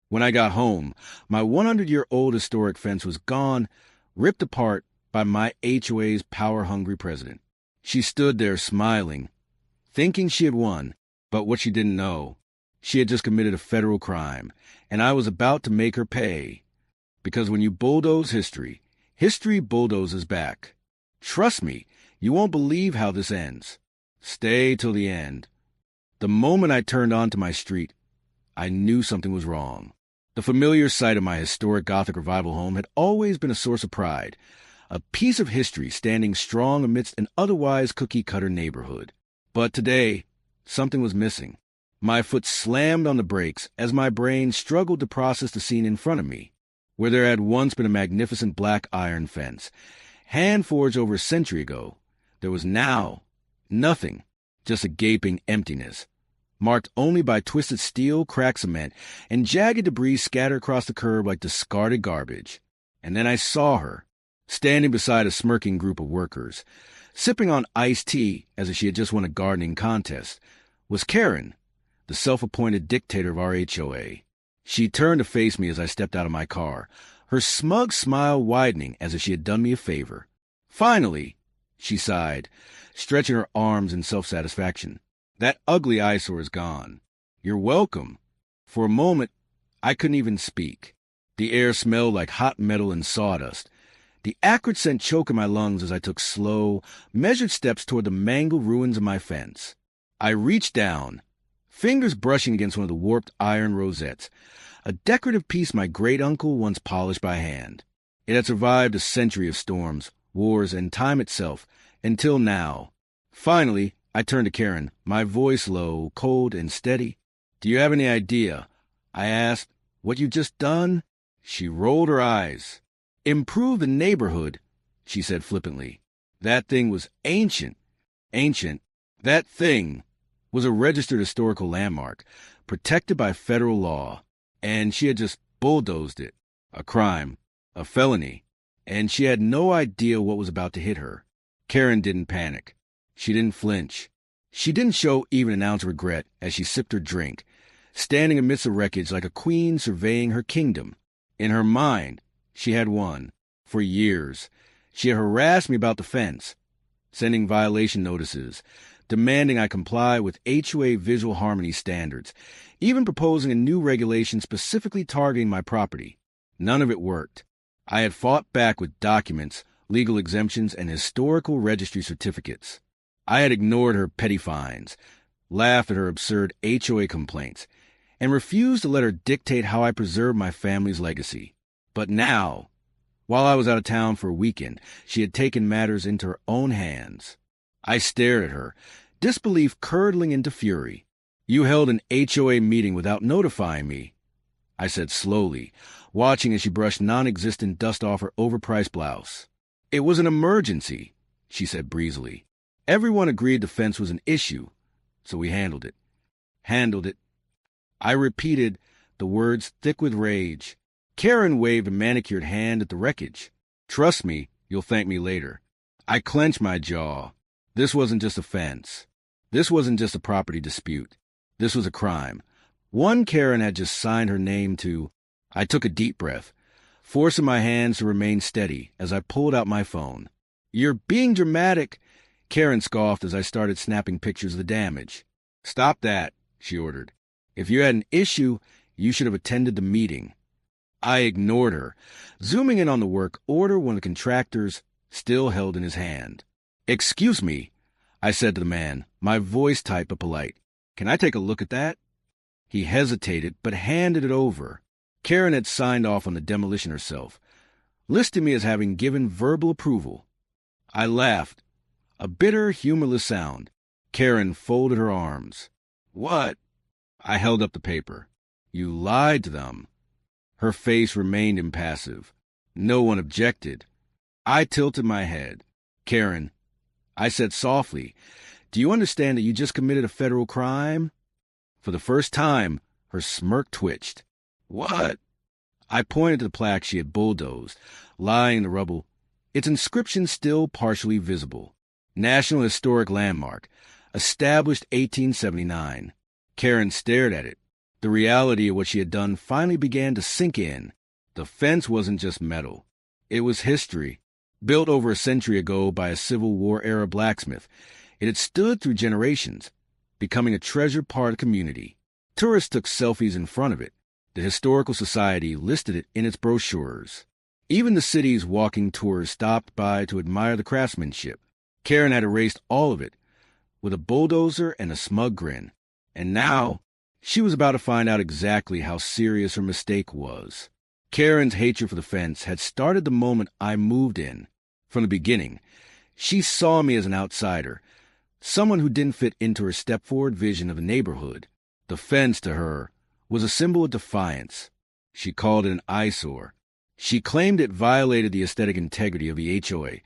When I got home, my 100-year-old historic fence was gone, ripped apart by my HOA's power-hungry president. She stood there smiling, thinking she had won, but what she didn't know, she had just committed a federal crime, and I was about to make her pay. Because when you bulldoze history, history bulldozes back. Trust me, you won't believe how this ends. Stay till the end. The moment I turned onto my street, I knew something was wrong. The familiar sight of my historic Gothic revival home had always been a source of pride, a piece of history standing strong amidst an otherwise cookie-cutter neighborhood. But today, something was missing. My foot slammed on the brakes as my brain struggled to process the scene in front of me, where there had once been a magnificent black iron fence, hand-forged over a century ago. There was now nothing, just a gaping emptiness, marked only by twisted steel, cracked cement, and jagged debris scattered across the curb like discarded garbage. And then I saw her, standing beside a smirking group of workers, sipping on iced tea as if she had just won a gardening contest, was Karen, the self-appointed dictator of our HOA. She turned to face me as I stepped out of my car, her smug smile widening as if she had done me a favor. Finally, she sighed, stretching her arms in self-satisfaction. That ugly eyesore is gone. You're welcome. For a moment, I couldn't even speak. The air smelled like hot metal and sawdust. The acrid scent choked in my lungs as I took slow, measured steps toward the mangled ruins of my fence. I reached down, fingers brushing against one of the warped iron rosettes, a decorative piece my great-uncle once polished by hand. It had survived a century of storms, wars, and time itself, until now. Finally, I turned to Karen, my voice low, cold, and steady. "Do you have any idea," I asked, "what you've just done?" She rolled her eyes. "Improve the neighborhood," she said flippantly. "That thing was ancient. Ancient. That thing was a registered historical landmark, protected by federal law, and she had just bulldozed it. A crime. A felony. And she had no idea what was about to hit her." Karen didn't panic. She didn't flinch. She didn't show even an ounce of regret as she sipped her drink, standing amidst the wreckage like a queen surveying her kingdom. In her mind, she had won. For years, she had harassed me about the fence, sending violation notices, demanding I comply with HOA visual harmony standards, even proposing a new regulation specifically targeting my property. None of it worked. I had fought back with documents, legal exemptions, and historical registry certificates. I had ignored her petty fines, laughed at her absurd HOA complaints, and refused to let her dictate how I preserve my family's legacy. But now, while I was out of town for a weekend, she had taken matters into her own hands. I stared at her, disbelief curdling into fury. "You held an HOA meeting without notifying me," I said slowly, watching as she brushed non-existent dust off her overpriced blouse. "It was an emergency," she said breezily. "Everyone agreed the fence was an issue, so we handled it." Handled it. I repeated, the words thick with rage. Karen waved a manicured hand at the wreckage. "Trust me, you'll thank me later." I clenched my jaw. This wasn't just a fence. This wasn't just a property dispute. This was a crime. One Karen had just signed her name to. I took a deep breath, forcing my hands to remain steady as I pulled out my phone. "You're being dramatic," Karen scoffed as I started snapping pictures of the damage. "Stop that," she ordered. "If you had an issue, you should have attended the meeting." I ignored her, zooming in on the work order one of the contractors still held in his hand. "Excuse me," I said to the man, my voice tight but polite. "Can I take a look at that?" He hesitated, but handed it over. Karen had signed off on the demolition herself, listing me as having given verbal approval. I laughed, a bitter, humorless sound. Karen folded her arms. "What?" I held up the paper. "You lied to them." Her face remained impassive. No one objected. I tilted my head. "Karen," I said softly, "do you understand that you just committed a federal crime?" For the first time, her smirk twitched. "What?" I pointed to the plaque she had bulldozed, lying in the rubble, its inscription still partially visible. "National Historic Landmark, established 1879. Karen stared at it, The reality of what she had done finally began to sink in. The fence wasn't just metal. It was history. Built over a century ago by a Civil War-era blacksmith, it had stood through generations, becoming a treasured part of the community. Tourists took selfies in front of it. The Historical Society listed it in its brochures. Even the city's walking tours stopped by to admire the craftsmanship. Karen had erased all of it with a bulldozer and a smug grin. And now, she was about to find out exactly how serious her mistake was. Karen's hatred for the fence had started the moment I moved in. From the beginning, she saw me as an outsider, someone who didn't fit into her step-forward vision of the neighborhood. The fence, to her, was a symbol of defiance. She called it an eyesore. She claimed it violated the aesthetic integrity of the HOA,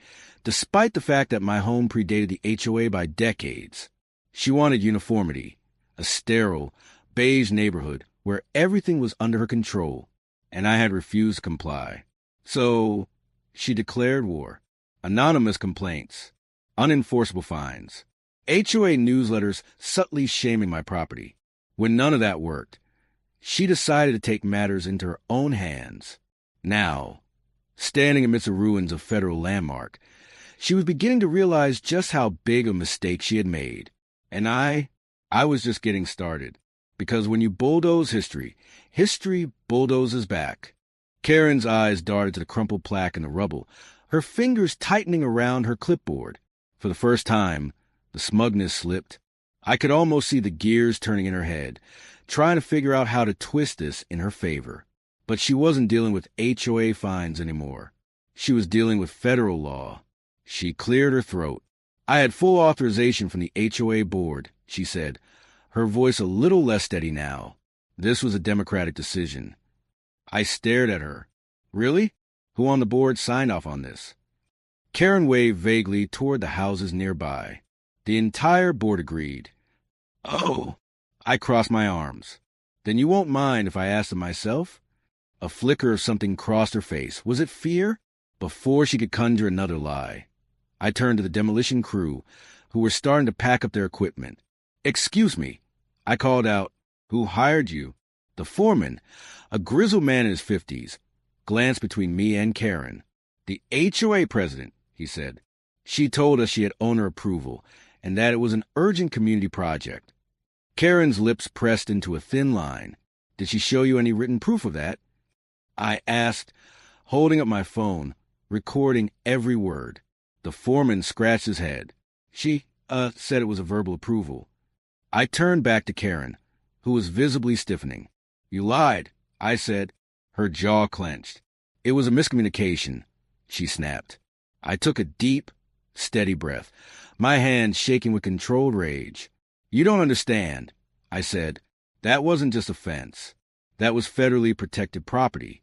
despite the fact that my home predated the HOA by decades. She wanted uniformity, a sterile, beige neighborhood where everything was under her control, and I had refused to comply. So, she declared war. Anonymous complaints, unenforceable fines, HOA newsletters subtly shaming my property. When none of that worked, she decided to take matters into her own hands. Now, standing amidst the ruins of federal landmark, she was beginning to realize just how big a mistake she had made. And I was just getting started. Because when you bulldoze history, history bulldozes back. Karen's eyes darted to the crumpled plaque in the rubble, her fingers tightening around her clipboard. For the first time, the smugness slipped. I could almost see the gears turning in her head, trying to figure out how to twist this in her favor. But she wasn't dealing with HOA fines anymore. She was dealing with federal law. She cleared her throat. I had full authorization from the HOA board, she said, her voice a little less steady now. This was a democratic decision. I stared at her. Really? Who on the board signed off on this? Karen waved vaguely toward the houses nearby. The entire board agreed. Oh, I crossed my arms. Then you won't mind if I ask them myself? A flicker of something crossed her face. Was it fear? Before she could conjure another lie, I turned to the demolition crew, who were starting to pack up their equipment. Excuse me, I called out. Who hired you? The foreman, a grizzled man in his 50s, glanced between me and Karen. The HOA president, he said. She told us she had owner approval, and that it was an urgent community project. Karen's lips pressed into a thin line. Did she show you any written proof of that? I asked, holding up my phone, recording every word. The foreman scratched his head. She, said it was a verbal approval. I turned back to Karen, who was visibly stiffening. You lied, I said. Her jaw clenched. It was a miscommunication, she snapped. I took a deep, steady breath, my hands shaking with controlled rage. You don't understand, I said. That wasn't just a fence. That was federally protected property.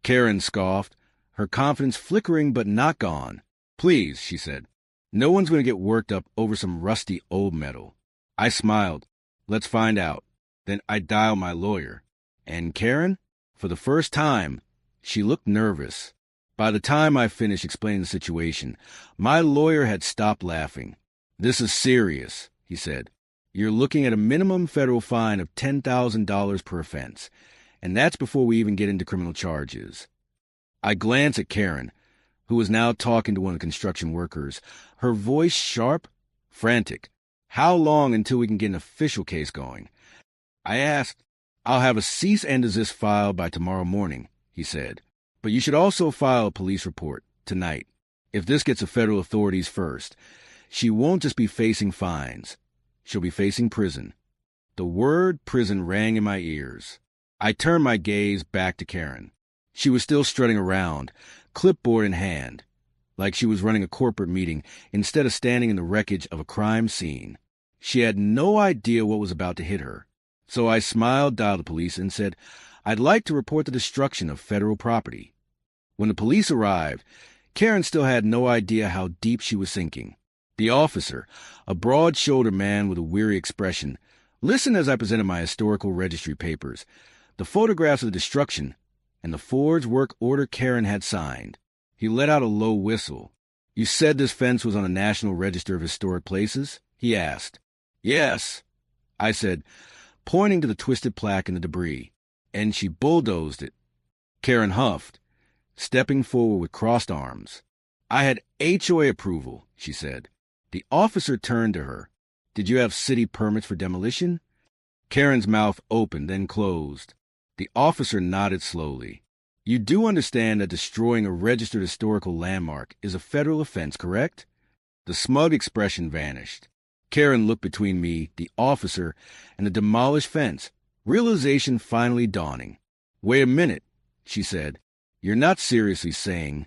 Karen scoffed, her confidence flickering but not gone. Please, she said. No one's going to get worked up over some rusty old metal. I smiled. Let's find out. Then I dialed my lawyer. And Karen, for the first time, she looked nervous. By the time I finished explaining the situation, my lawyer had stopped laughing. This is serious, he said. You're looking at a minimum federal fine of $10,000 per offense, and that's before we even get into criminal charges. I glanced at Karen, who was now talking to one of the construction workers, her voice sharp, frantic. How long until we can get an official case going? I asked. I'll have a cease and desist filed by tomorrow morning, he said. But you should also file a police report tonight. If this gets to federal authorities first, she won't just be facing fines. She'll be facing prison. The word prison rang in my ears. I turned my gaze back to Karen. She was still strutting around, clipboard in hand, like she was running a corporate meeting instead of standing in the wreckage of a crime scene. She had no idea what was about to hit her. So I smiled, dialed the police, and said, I'd like to report the destruction of federal property. When the police arrived, Karen still had no idea how deep she was sinking. The officer, a broad-shouldered man with a weary expression, listened as I presented my historical registry papers, the photographs of the destruction, and the forged work order Karen had signed. He let out a low whistle. You said this fence was on the National Register of Historic Places? He asked. Yes, I said, pointing to the twisted plaque in the debris. And she bulldozed it. Karen huffed, stepping forward with crossed arms. I had HOA approval, she said. The officer turned to her. Did you have city permits for demolition? Karen's mouth opened, then closed. The officer nodded slowly. You do understand that destroying a registered historical landmark is a federal offense, correct? The smug expression vanished. Karen looked between me, the officer, and the demolished fence, realization finally dawning. Wait a minute, she said. You're not seriously saying...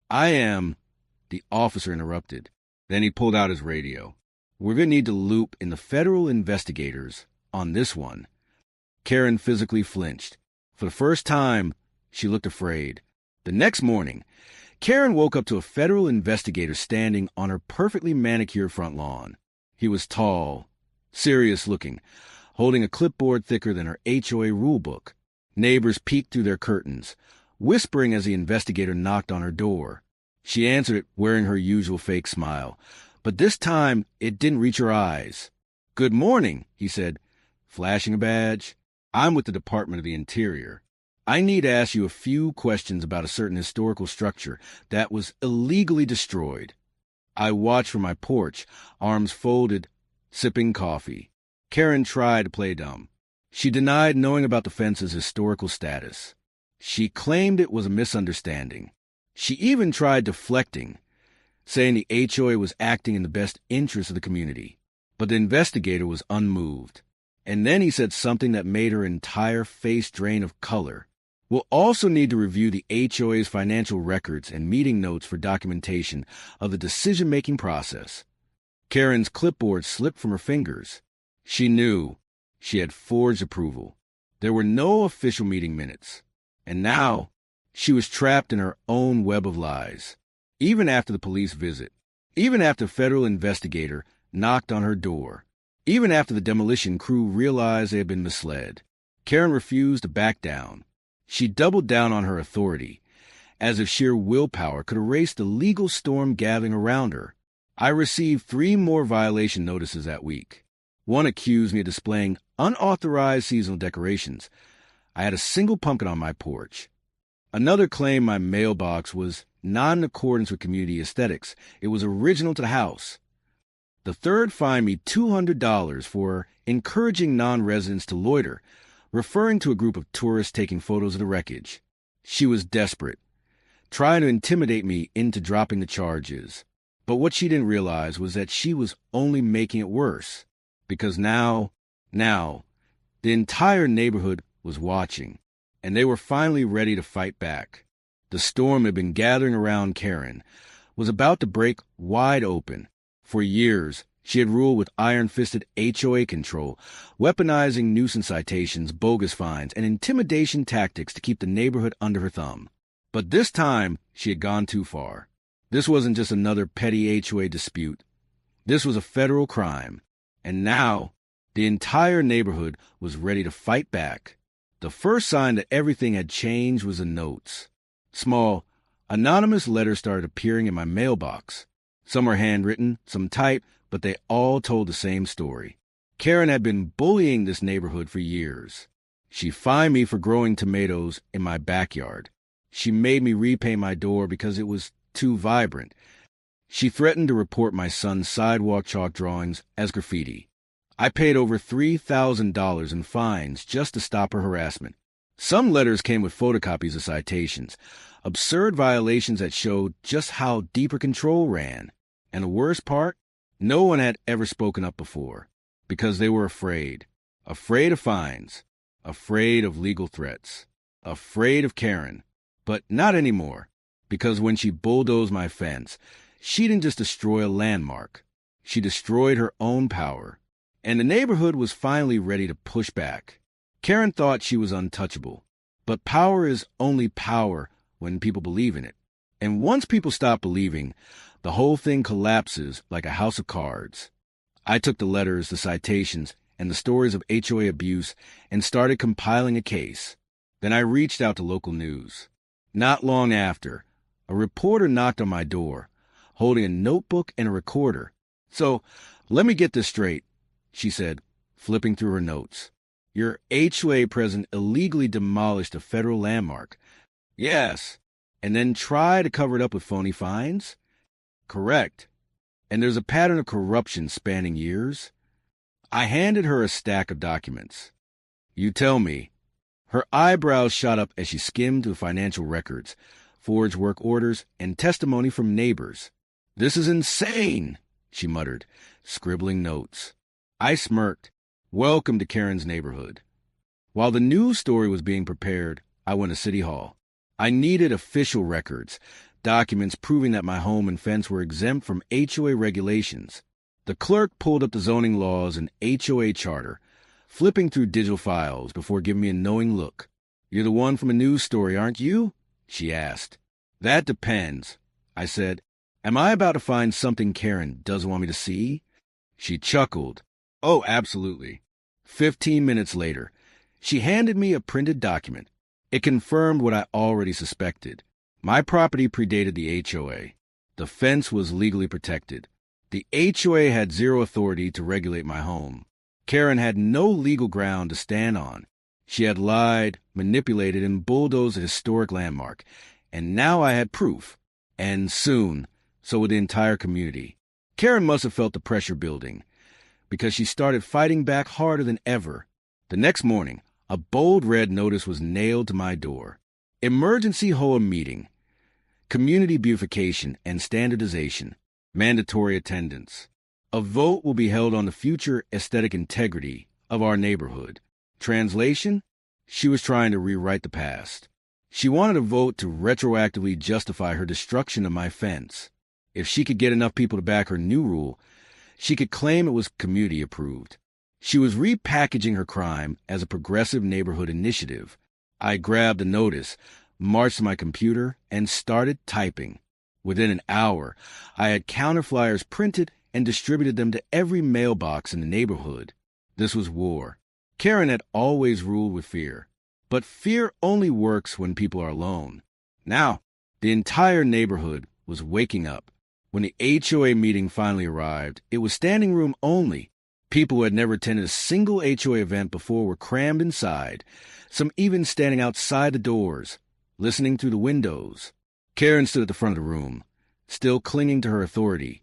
I am... The officer interrupted. Then he pulled out his radio. We're going to need to loop in the federal investigators on this one. Karen physically flinched. For the first time, she looked afraid. The next morning, Karen woke up to a federal investigator standing on her perfectly manicured front lawn. He was tall, serious-looking, holding a clipboard thicker than her HOA rulebook. Neighbors peeked through their curtains, whispering as the investigator knocked on her door. She answered it wearing her usual fake smile, but this time it didn't reach her eyes. Good morning, he said, flashing a badge. I'm with the Department of the Interior. I need to ask you a few questions about a certain historical structure that was illegally destroyed. I watched from my porch, arms folded, sipping coffee. Karen tried to play dumb. She denied knowing about the fence's historical status. She claimed it was a misunderstanding. She even tried deflecting, saying the HOA was acting in the best interest of the community. But the investigator was unmoved. And then he said something that made her entire face drain of color. We'll also need to review the HOA's financial records and meeting notes for documentation of the decision-making process. Karen's clipboard slipped from her fingers. She knew she had forged approval. There were no official meeting minutes. And now she was trapped in her own web of lies. Even after the police visit, even after a federal investigator knocked on her door, even after the demolition crew realized they had been misled, Karen refused to back down. She doubled down on her authority, as if sheer willpower could erase the legal storm gathering around her. I received 3 more violation notices that week. One accused me of displaying unauthorized seasonal decorations. I had a single pumpkin on my porch. Another claimed my mailbox was not in accordance with community aesthetics. It was original to the house. The third fined me $200 for encouraging non-residents to loiter, referring to a group of tourists taking photos of the wreckage. She was desperate, trying to intimidate me into dropping the charges. But what she didn't realize was that she was only making it worse, because now, the entire neighborhood was watching, and they were finally ready to fight back. The storm had been gathering around Karen, was about to break wide open. For years, she had ruled with iron-fisted HOA control, weaponizing nuisance citations, bogus fines, and intimidation tactics to keep the neighborhood under her thumb. But this time, she had gone too far. This wasn't just another petty HOA dispute. This was a federal crime. And now, the entire neighborhood was ready to fight back. The first sign that everything had changed was the notes. Small, anonymous letters started appearing in my mailbox. Some were handwritten, some typed, but they all told the same story. Karen had been bullying this neighborhood for years. She fined me for growing tomatoes in my backyard. She made me repaint my door because it was too vibrant. She threatened to report my son's sidewalk chalk drawings as graffiti. I paid over $3,000 in fines just to stop her harassment. Some letters came with photocopies of citations, absurd violations that showed just how deep her control ran. And the worst part? No one had ever spoken up before, because they were afraid. Afraid of fines, afraid of legal threats, afraid of Karen. But not anymore, because when she bulldozed my fence, she didn't just destroy a landmark. She destroyed her own power. And the neighborhood was finally ready to push back. Karen thought she was untouchable. But power is only power when people believe in it. And once people stop believing, the whole thing collapses like a house of cards. I took the letters, the citations, and the stories of HOA abuse and started compiling a case. Then I reached out to local news. Not long after, a reporter knocked on my door, holding a notebook and a recorder. So, let me get this straight, she said, flipping through her notes. Your HOA president illegally demolished a federal landmark. Yes. And then try to cover it up with phony fines? Correct. And there's a pattern of corruption spanning years? I handed her a stack of documents. You tell me. Her eyebrows shot up as she skimmed through financial records, forged work orders, and testimony from neighbors. This is insane, she muttered, scribbling notes. I smirked. Welcome to Karen's neighborhood. While the news story was being prepared, I went to City Hall. I needed official records, documents proving that my home and fence were exempt from HOA regulations. The clerk pulled up the zoning laws and HOA charter, flipping through digital files before giving me a knowing look. You're the one from a news story, aren't you? She asked. That depends, I said. Am I about to find something Karen doesn't want me to see? She chuckled. Oh, absolutely. 15 minutes later, she handed me a printed document. It confirmed what I already suspected. My property predated the HOA. The fence was legally protected. The HOA had zero authority to regulate my home. Karen had no legal ground to stand on. She had lied, manipulated, and bulldozed a historic landmark. And now I had proof. And soon, so would the entire community. Karen must have felt the pressure building, because she started fighting back harder than ever. The next morning, a bold red notice was nailed to my door. Emergency HOA meeting. Community beautification and standardization. Mandatory attendance. A vote will be held on the future aesthetic integrity of our neighborhood. Translation? She was trying to rewrite the past. She wanted a vote to retroactively justify her destruction of my fence. If she could get enough people to back her new rule, she could claim it was community approved. She was repackaging her crime as a progressive neighborhood initiative. I grabbed the notice, marched to my computer, and started typing. Within an hour, I had counter flyers printed and distributed them to every mailbox in the neighborhood. This was war. Karen had always ruled with fear. But fear only works when people are alone. Now, the entire neighborhood was waking up. When the HOA meeting finally arrived, it was standing room only. People who had never attended a single HOA event before were crammed inside, some even standing outside the doors, listening through the windows. Karen stood at the front of the room, still clinging to her authority,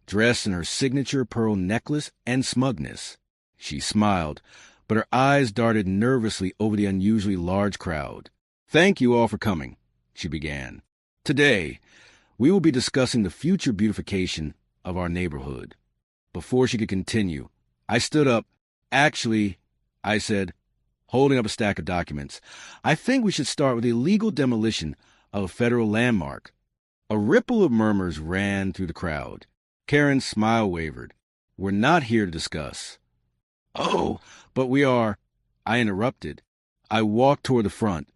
dressed in her signature pearl necklace and smugness. She smiled, but her eyes darted nervously over the unusually large crowd. Thank you all for coming, she began. Today, we will be discussing the future beautification of our neighborhood. Before she could continue, I stood up. Actually, I said, holding up a stack of documents, I think we should start with the illegal demolition of a federal landmark. A ripple of murmurs ran through the crowd. Karen's smile wavered. We're not here to discuss. Oh, but we are. I interrupted. I walked toward the front,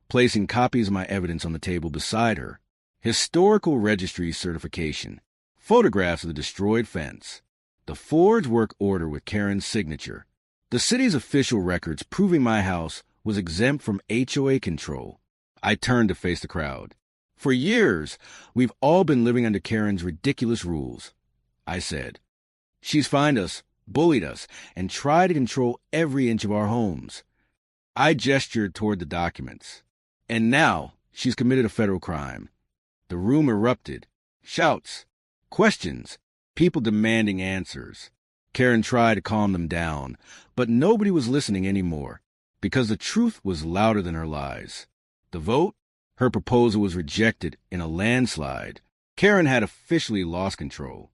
placing copies of my evidence on the table beside her. Historical registry certification, photographs of the destroyed fence, the forged work order with Karen's signature, the city's official records proving my house was exempt from HOA control. I turned to face the crowd. For years, we've all been living under Karen's ridiculous rules, I said. She's fined us, bullied us, and tried to control every inch of our homes. I gestured toward the documents. And now she's committed a federal crime. The room erupted. Shouts, questions, people demanding answers. Karen tried to calm them down, but nobody was listening anymore, because the truth was louder than her lies. The vote? Her proposal was rejected in a landslide. Karen had officially lost control.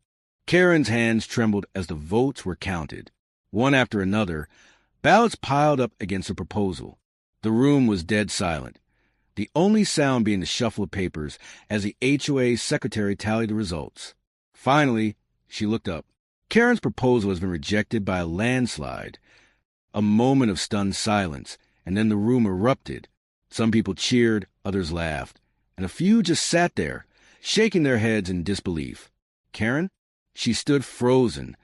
Karen's hands trembled as the votes were counted. One after another, ballots piled up against the proposal. The room was dead silent, the only sound being the shuffle of papers as the HOA secretary tallied the results. Finally, she looked up. Karen's proposal has been rejected by a landslide. A moment of stunned silence, and then the room erupted. Some people cheered, others laughed, and a few just sat there, shaking their heads in disbelief. Karen? She stood frozen,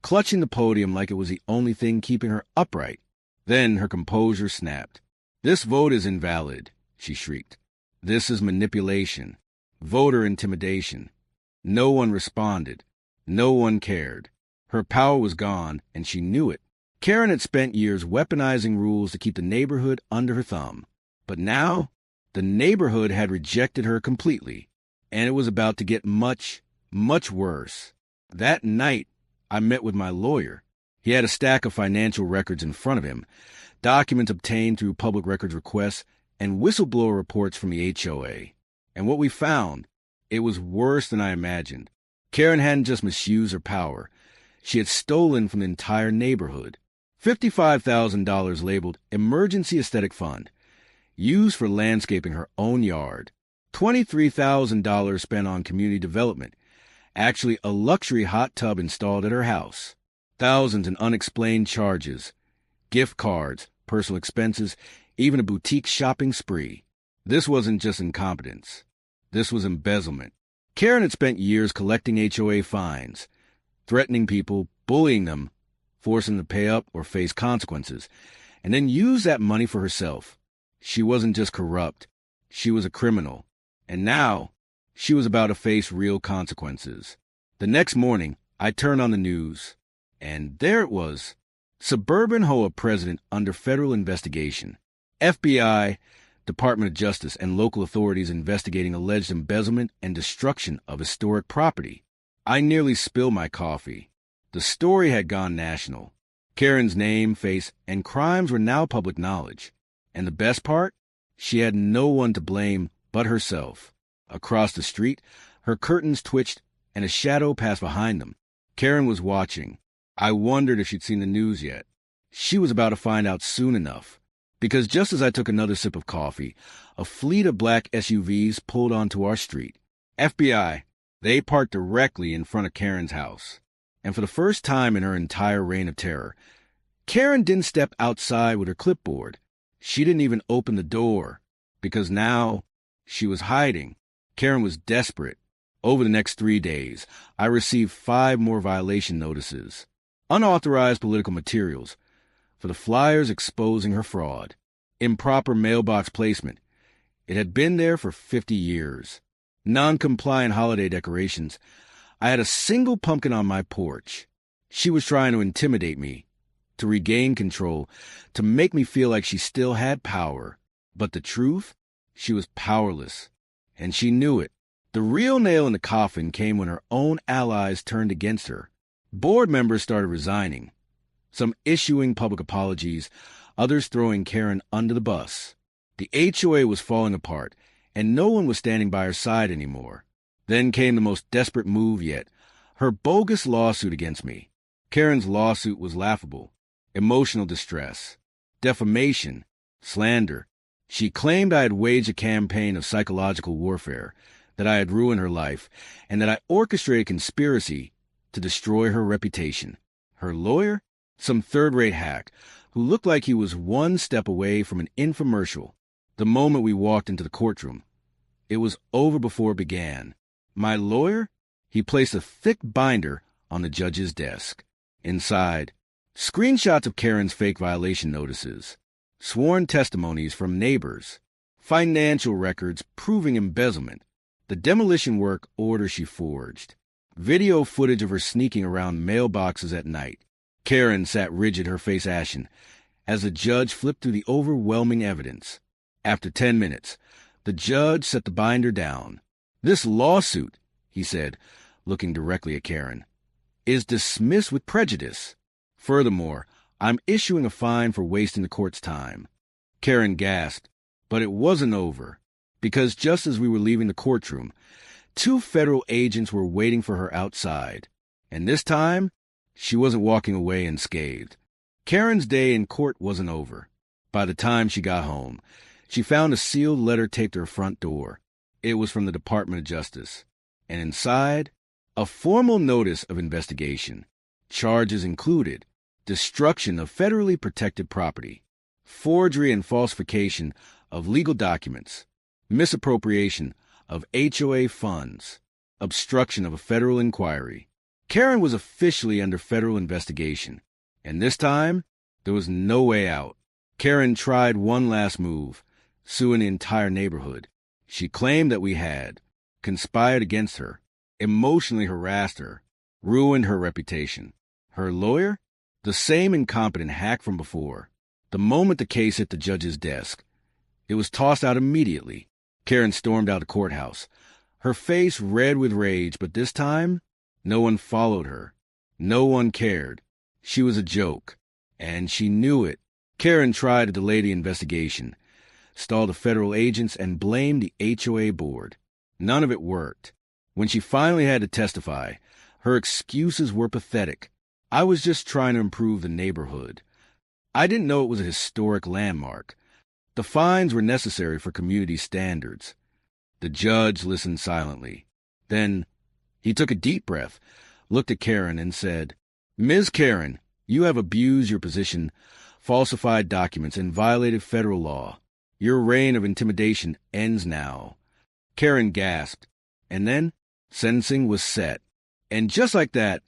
clutching the podium like it was the only thing keeping her upright. Then her composure snapped. This vote is invalid, she shrieked. This is manipulation, voter intimidation. No one responded. No one cared. Her power was gone, and she knew it. Karen had spent years weaponizing rules to keep the neighborhood under her thumb. But now, the neighborhood had rejected her completely, and it was about to get much, much worse. That night, I met with my lawyer. He had a stack of financial records in front of him, documents obtained through public records requests, and whistleblower reports from the HOA. And what we found, it was worse than I imagined. Karen hadn't just misused her power. She had stolen from the entire neighborhood. $55,000 labeled Emergency Aesthetic Fund, used for landscaping her own yard. $23,000 spent on community development, actually a luxury hot tub installed at her house. Thousands in unexplained charges, gift cards, personal expenses, even a boutique shopping spree. This wasn't just incompetence. This was embezzlement. Karen had spent years collecting HOA fines, threatening people, bullying them, forcing them to pay up or face consequences, and then used that money for herself. She wasn't just corrupt. She was a criminal. And now, she was about to face real consequences. The next morning, I turned on the news, and there it was. Suburban HOA president under federal investigation. FBI, Department of Justice, and local authorities investigating alleged embezzlement and destruction of historic property. I nearly spilled my coffee. The story had gone national. Karen's name, face, and crimes were now public knowledge. And the best part? She had no one to blame but herself. Across the street, her curtains twitched and a shadow passed behind them. Karen was watching. I wondered if she'd seen the news yet. She was about to find out soon enough. Because just as I took another sip of coffee, a fleet of black SUVs pulled onto our street. FBI. They parked directly in front of Karen's house. And for the first time in her entire reign of terror, Karen didn't step outside with her clipboard. She didn't even open the door, because now she was hiding. Karen was desperate. Over the next 3 days, I received 5 more violation notices. Unauthorized political materials, for the flyers exposing her fraud. Improper mailbox placement. It had been there for 50 years. Non-compliant holiday decorations. I had a single pumpkin on my porch. She was trying to intimidate me, to regain control, to make me feel like she still had power. But the truth? She was powerless, and she knew it. The real nail in the coffin came when her own allies turned against her. Board members started resigning, some issuing public apologies, others throwing Karen under the bus. The HOA was falling apart, and no one was standing by her side anymore. Then came the most desperate move yet, her bogus lawsuit against me. Karen's lawsuit was laughable. Emotional distress, defamation, slander. She claimed I had waged a campaign of psychological warfare, that I had ruined her life, and that I orchestrated a conspiracy to destroy her reputation. Her lawyer? Some third-rate hack who looked like he was one step away from an infomercial. The moment we walked into the courtroom, it was over before it began. My lawyer? He placed a thick binder on the judge's desk. Inside, screenshots of Karen's fake violation notices, sworn testimonies from neighbors, financial records proving embezzlement, the demolition work order she forged, video footage of her sneaking around mailboxes at night. Karen sat rigid, her face ashen, as the judge flipped through the overwhelming evidence. After 10 minutes, the judge set the binder down. "This lawsuit," he said, looking directly at Karen, "is dismissed with prejudice. Furthermore, I'm issuing a fine for wasting the court's time." Karen gasped, but it wasn't over, because just as we were leaving the courtroom, 2 federal agents were waiting for her outside. And this time, she wasn't walking away unscathed. Karen's day in court wasn't over. By the time she got home, she found a sealed letter taped to her front door. It was from the Department of Justice. And inside, a formal notice of investigation. Charges included destruction of federally protected property, forgery and falsification of legal documents, misappropriation of HOA funds, obstruction of a federal inquiry. Karen was officially under federal investigation, and this time, there was no way out. Karen tried one last move, suing the entire neighborhood. She claimed that we had conspired against her, emotionally harassed her, ruined her reputation. Her lawyer? The same incompetent hack from before. The moment the case hit the judge's desk, it was tossed out immediately. Karen stormed out of the courthouse, her face red with rage, but this time, no one followed her. No one cared. She was a joke, and she knew it. Karen tried to delay the investigation, stalled the federal agents, and blamed the HOA board. None of it worked. When she finally had to testify, her excuses were pathetic. I was just trying to improve the neighborhood. I didn't know it was a historic landmark. The fines were necessary for community standards. The judge listened silently. Then he took a deep breath, looked at Karen, and said, "Ms. Karen, you have abused your position, falsified documents, and violated federal law. Your reign of intimidation ends now." Karen gasped, and then sentencing was set. And just like that,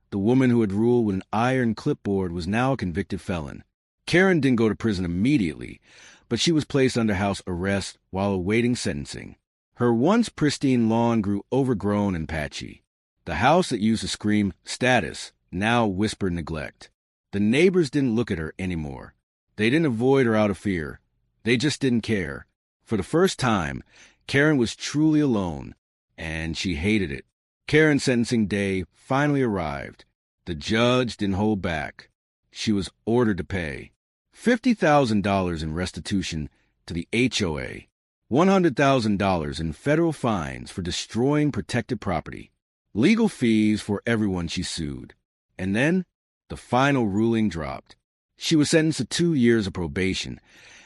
the woman who had ruled with an iron clipboard was now a convicted felon. Karen didn't go to prison immediately, but she was placed under house arrest while awaiting sentencing. Her once pristine lawn grew overgrown and patchy. The house that used to scream status now whispered neglect. The neighbors didn't look at her anymore. They didn't avoid her out of fear. They just didn't care. For the first time, Karen was truly alone, and she hated it. Karen's sentencing day finally arrived. The judge didn't hold back. She was ordered to pay $50,000 in restitution to the HOA, $100,000 in federal fines for destroying protected property, legal fees for everyone she sued. And then the final ruling dropped. She was sentenced to 2 years of probation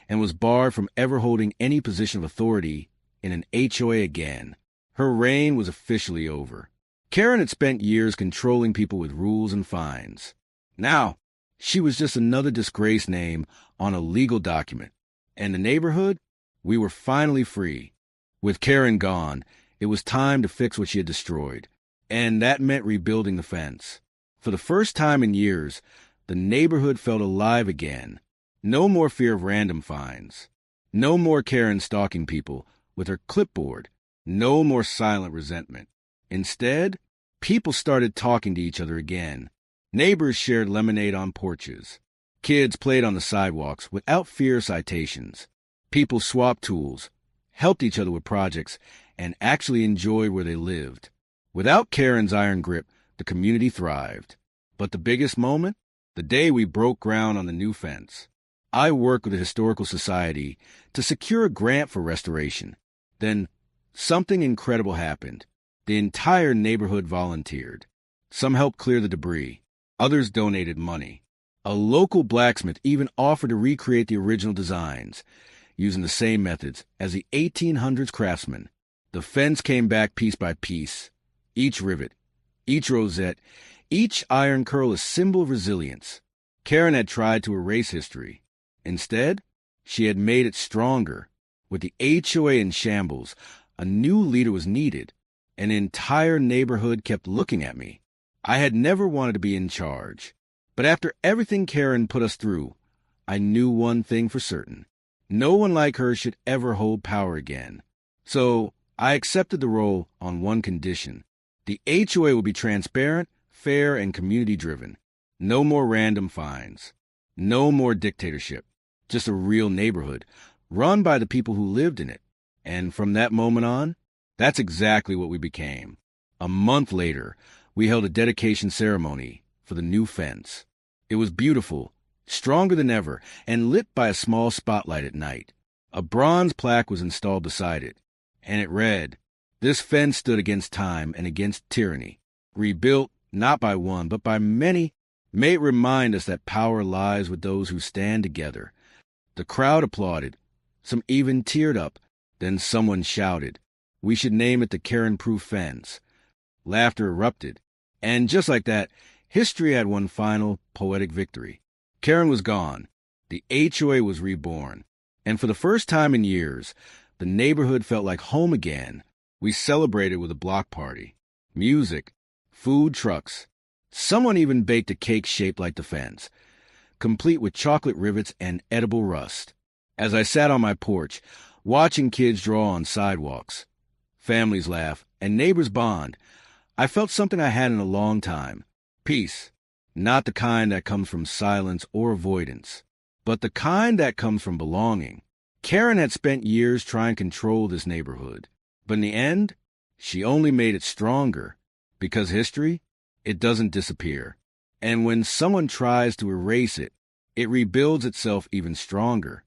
and was barred from ever holding any position of authority in an HOA again. Her reign was officially over. Karen had spent years controlling people with rules and fines. Now, she was just another disgraced name on a legal document. And the neighborhood? We were finally free. With Karen gone, it was time to fix what she had destroyed. And that meant rebuilding the fence. For the first time in years, the neighborhood felt alive again. No more fear of random fines. No more Karen stalking people with her clipboard. No more silent resentment. Instead, people started talking to each other again. Neighbors shared lemonade on porches. Kids played on the sidewalks without fear of citations. People swapped tools, helped each other with projects, and actually enjoyed where they lived. Without Karen's iron grip, the community thrived. But the biggest moment? The day we broke ground on the new fence. I worked with the Historical Society to secure a grant for restoration. Then something incredible happened. The entire neighborhood volunteered. Some helped clear the debris. Others donated money. A local blacksmith even offered to recreate the original designs, using the same methods as the 1800s craftsmen. The fence came back piece by piece. Each rivet, each rosette, each iron curl a symbol of resilience. Karen had tried to erase history. Instead, she had made it stronger. With the HOA in shambles, a new leader was needed. An entire neighborhood kept looking at me. I had never wanted to be in charge. But after everything Karen put us through, I knew one thing for certain. No one like her should ever hold power again. So I accepted the role on one condition. The HOA would be transparent, fair, and community-driven. No more random fines. No more dictatorship. Just a real neighborhood, run by the people who lived in it. And from that moment on, that's exactly what we became. A month later, we held a dedication ceremony for the new fence. It was beautiful, stronger than ever, and lit by a small spotlight at night. A bronze plaque was installed beside it, and it read, "This fence stood against time and against tyranny. Rebuilt not by one, but by many. May it remind us that power lies with those who stand together." The crowd applauded. Some even teared up. Then someone shouted, "We should name it the Karen-proof fence." Laughter erupted. And just like that, history had one final poetic victory. Karen was gone. The HOA was reborn. And for the first time in years, the neighborhood felt like home again. We celebrated with a block party. Music, food trucks. Someone even baked a cake shaped like the fence, complete with chocolate rivets and edible rust. As I sat on my porch, watching kids draw on sidewalks, families laugh, and neighbors bond, I felt something I hadn't in a long time. Peace. Not the kind that comes from silence or avoidance, but the kind that comes from belonging. Karen had spent years trying to control this neighborhood, but in the end, she only made it stronger, because history, it doesn't disappear. And when someone tries to erase it, it rebuilds itself even stronger.